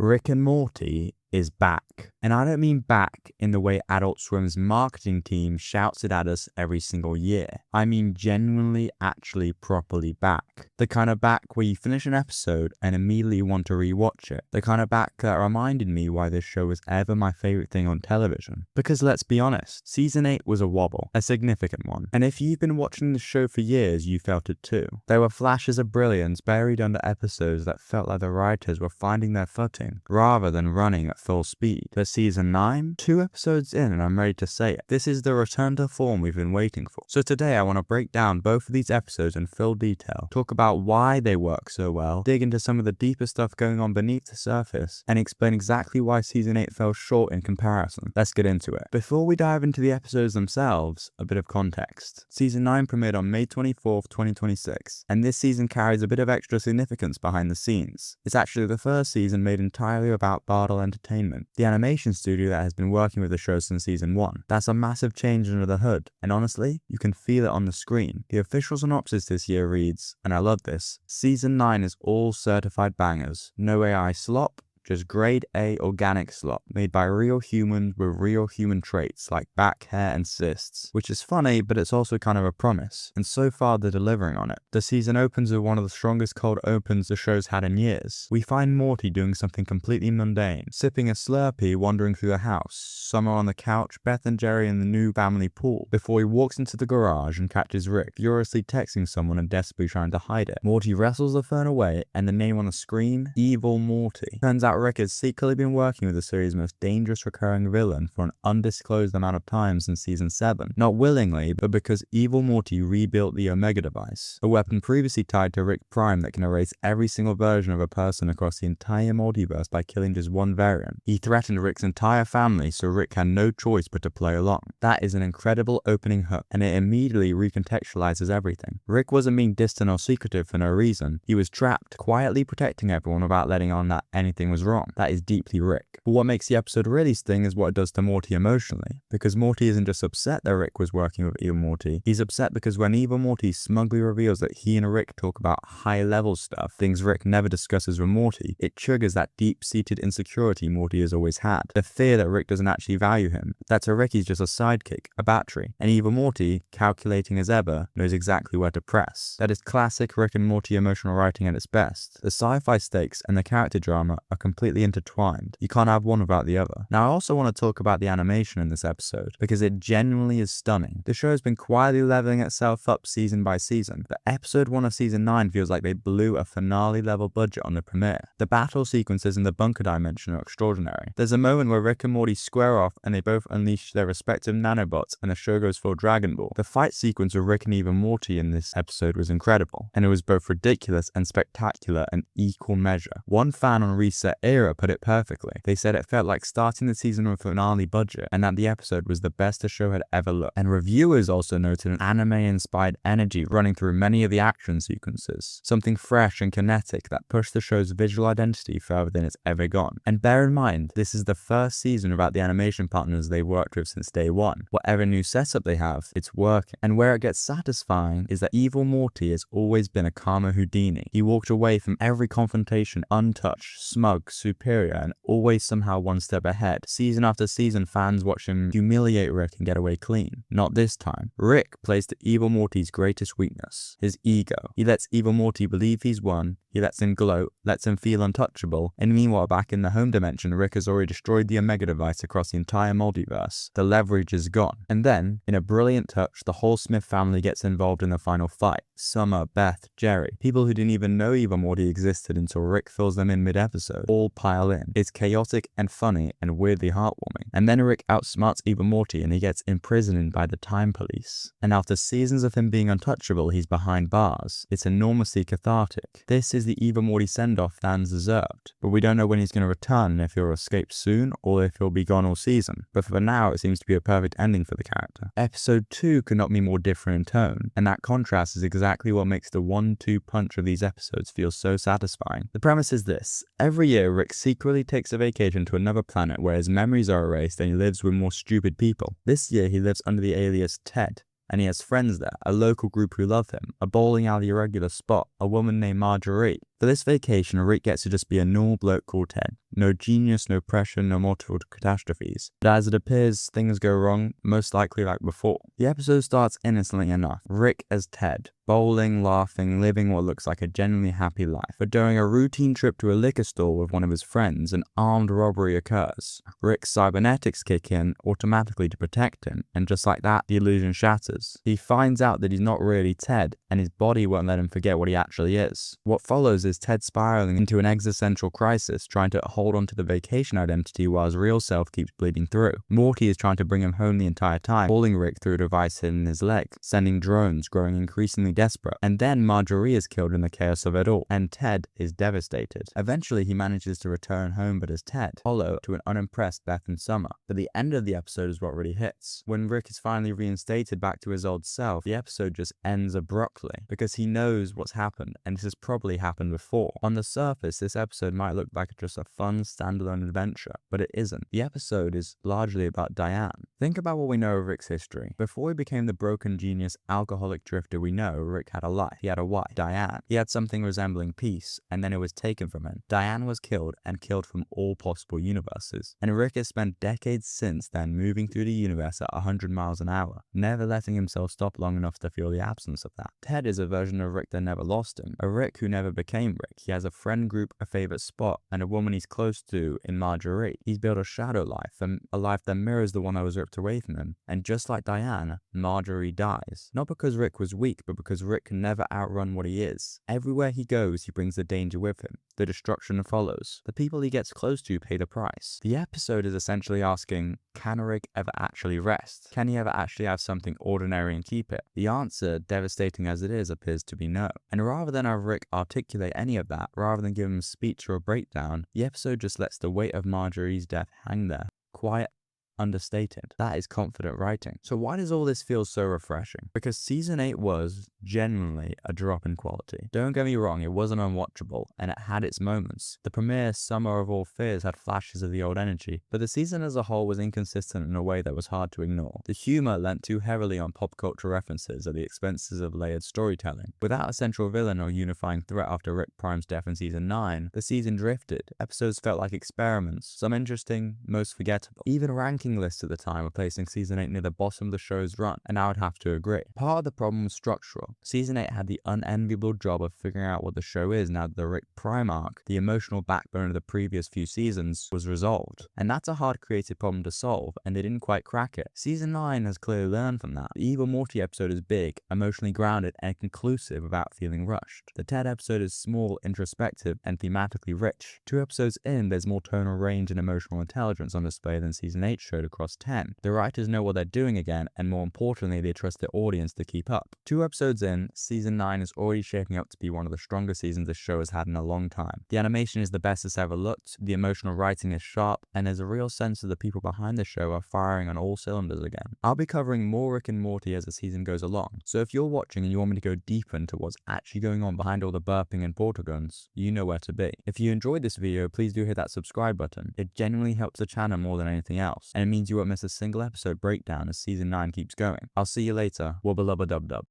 Rick and Morty is back. And I don't mean back in the way Adult Swim's marketing team shouts it at us every single year. I mean genuinely, actually, properly back. The kind of back where you finish an episode and immediately want to rewatch it. The kind of back that reminded me why this show was ever my favorite thing on television. Because let's be honest, season 8 was a wobble, a significant one. And if you've been watching the show for years, you felt it too. There were flashes of brilliance buried under episodes that felt like the writers were finding their footing, rather than running at full speed. But season 9, 2 episodes in and I'm ready to say it. This is the return to form we've been waiting for. So today I want to break down both of these episodes in full detail, talk about why they work so well, dig into some of the deeper stuff going on beneath the surface, and explain exactly why season 8 fell short in comparison. Let's get into it. Before we dive into the episodes themselves, a bit of context. Season 9 premiered on May 24th, 2026, and this season carries a bit of extra significance behind the scenes. It's actually the first season made entirely about Bardell Entertainment, the animation studio that has been working with the show since season 1. That's a massive change under the hood, and honestly, you can feel it on the screen. The official synopsis this year reads, and I love this, Season 9 is all certified bangers. No AI slop, just grade A organic slop, made by real humans with real human traits like back hair and cysts. Which is funny, but it's also kind of a promise, and so far they're delivering on it. The season opens with one of the strongest cold opens the show's had in years. We find Morty doing something completely mundane, sipping a Slurpee, wandering through the house, Summer on the couch, Beth and Jerry in the new family pool, before he walks into the garage and catches Rick furiously texting someone and desperately trying to hide it. Morty wrestles the phone away, and the name on the screen, Evil Morty. Turns out Rick has secretly been working with the series' most dangerous recurring villain for an undisclosed amount of time since season 7. Not willingly, but because Evil Morty rebuilt the Omega device, a weapon previously tied to Rick Prime that can erase every single version of a person across the entire multiverse by killing just one variant. He threatened Rick's entire family, so Rick had no choice but to play along. That is an incredible opening hook, and it immediately recontextualizes everything. Rick wasn't being distant or secretive for no reason. He was trapped, quietly protecting everyone without letting on that anything was wrong. That is deeply Rick. But what makes the episode really sting is what it does to Morty emotionally. Because Morty isn't just upset that Rick was working with Evil Morty, he's upset because when Evil Morty smugly reveals that he and Rick talk about high-level stuff, things Rick never discusses with Morty, it triggers that deep-seated insecurity Morty has always had. The fear that Rick doesn't actually value him, that to Rick he's just a sidekick, a battery. And Evil Morty, calculating as ever, knows exactly where to press. That is classic Rick and Morty emotional writing at its best. The sci-fi stakes and the character drama are completely intertwined. You can't have one without the other. Now I also want to talk about the animation in this episode, because it genuinely is stunning. The show has been quietly leveling itself up season by season, but episode 1 of season 9 feels like they blew a finale level budget on the premiere. The battle sequences in the bunker dimension are extraordinary. There's a moment where Rick and Morty square off and they both unleash their respective nanobots and the show goes full Dragon Ball. The fight sequence of Rick and Evil Morty in this episode was incredible, and it was both ridiculous and spectacular in equal measure. One fan on Reset Era put it perfectly. They said it felt like starting the season with a finale budget, and that the episode was the best the show had ever looked. And reviewers also noted an anime-inspired energy running through many of the action sequences, something fresh and kinetic that pushed the show's visual identity further than it's ever gone. And bear in mind, this is the first season without the animation partners they've worked with since day one. Whatever new setup they have, it's working. And where it gets satisfying is that Evil Morty has always been a calmer Houdini. He walked away from every confrontation untouched, smug, superior, and always somehow one step ahead. Season after season, fans watch him humiliate Rick and get away clean. Not this time. Rick plays to Evil Morty's greatest weakness, his ego. He lets Evil Morty believe he's won, he lets him gloat, lets him feel untouchable, and meanwhile back in the home dimension, Rick has already destroyed the Omega device across the entire multiverse. The leverage is gone. And then, in a brilliant touch, the whole Smith family gets involved in the final fight. Summer, Beth, Jerry, people who didn't even know Evil Morty existed until Rick fills them in mid-episode, all pile in. It's chaotic and funny and weirdly heartwarming. And then Rick outsmarts Evil Morty and he gets imprisoned by the time police. And after seasons of him being untouchable, he's behind bars. It's enormously cathartic. This is the Evil Morty send-off fans deserved. But we don't know when he's going to return and if he'll escape soon or if he'll be gone all season. But for now, it seems to be a perfect ending for the character. Episode 2 could not be more different in tone, and that contrast is exactly what makes the 1-2 punch of these episodes feel so satisfying. The premise is this. Every year, Rick secretly takes a vacation to another planet where his memories are erased and he lives with more stupid people. This year, he lives under the alias Ted, and he has friends there, a local group who love him, a bowling alley irregular spot, a woman named Marjorie, For this vacation, Rick gets to just be a normal bloke called Ted. No genius, no pressure, no multiple catastrophes. But as it appears, things go wrong, most likely like before. The episode starts innocently enough. Rick as Ted, bowling, laughing, living what looks like a genuinely happy life. But during a routine trip to a liquor store with one of his friends, an armed robbery occurs. Rick's cybernetics kick in automatically to protect him, and just like that, the illusion shatters. He finds out that he's not really Ted, and his body won't let him forget what he actually is. What follows is Ted spiraling into an existential crisis, trying to hold on to the vacation identity while his real self keeps bleeding through. Morty is trying to bring him home the entire time, pulling Rick through a device hidden in his leg, sending drones, growing increasingly desperate. And then Marjorie is killed in the chaos of it all, and Ted is devastated. Eventually, he manages to return home, but as Ted, hollow to an unimpressed Beth and Summer. But the end of the episode is what really hits. When Rick is finally reinstated back to his old self, the episode just ends abruptly, because he knows what's happened, and this has probably happened before. On the surface, this episode might look like just a fun standalone adventure, but it isn't. The episode is largely about Diane. Think about what we know of Rick's history. Before he became the broken genius alcoholic drifter we know, Rick had a life. He had a wife, Diane. He had something resembling peace, and then it was taken from him. Diane was killed, and killed from all possible universes. And Rick has spent decades since then moving through the universe at 100 miles an hour, never letting himself stop long enough to feel the absence of that. Ted is a version of Rick that never lost him, a Rick who never became Rick. He has a friend group, a favorite spot, and a woman he's close to in Marjorie. He's built a shadow life, and a life that mirrors the one that was ripped away from him. And just like Diane, Marjorie dies. Not because Rick was weak, but because Rick can never outrun what he is. Everywhere he goes, he brings the danger with him. The destruction follows. The people he gets close to pay the price. The episode is essentially asking, can Rick ever actually rest? Can he ever actually have something ordinary and keep it? The answer, devastating as it is, appears to be no. And rather than have Rick articulate any of that, rather than give him a speech or a breakdown, the episode just lets the weight of Marjorie's death hang there, quiet, understated. That is confident writing. So why does all this feel so refreshing? Because season 8 was genuinely a drop in quality. Don't get me wrong, it wasn't unwatchable, and it had its moments. The premiere, Summer of All Fears, had flashes of the old energy, but the season as a whole was inconsistent in a way that was hard to ignore. The humor lent too heavily on pop culture references at the expenses of layered storytelling. Without a central villain or unifying threat after Rick Prime's death in season 9, the season drifted. Episodes felt like experiments, some interesting, most forgettable. Even ranking lists at the time were placing season 8 near the bottom of the show's run, and I would have to agree. Part of the problem was structural. Season 8 had the unenviable job of figuring out what the show is now that the Rick Prime arc, the emotional backbone of the previous few seasons, was resolved. And that's a hard creative problem to solve, and they didn't quite crack it. Season 9 has clearly learned from that. The Evil Morty episode is big, emotionally grounded, and conclusive without feeling rushed. The Ted episode is small, introspective, and thematically rich. 2 episodes in, there's more tonal range and emotional intelligence on display than season 8 showed across 10. The writers know what they're doing again, and more importantly, they trust their audience to keep up. 2 episodes in, season 9 is already shaping up to be one of the strongest seasons the show has had in a long time. The animation is the best it's ever looked, the emotional writing is sharp, and there's a real sense that the people behind the show are firing on all cylinders again. I'll be covering more Rick and Morty as the season goes along, so if you're watching and you want me to go deeper into what's actually going on behind all the burping and portal guns, you know where to be. If you enjoyed this video, please do hit that subscribe button. It genuinely helps the channel more than anything else, and it means you won't miss a single episode breakdown as season 9 keeps going. I'll see you later. Wubba lubba dub dub.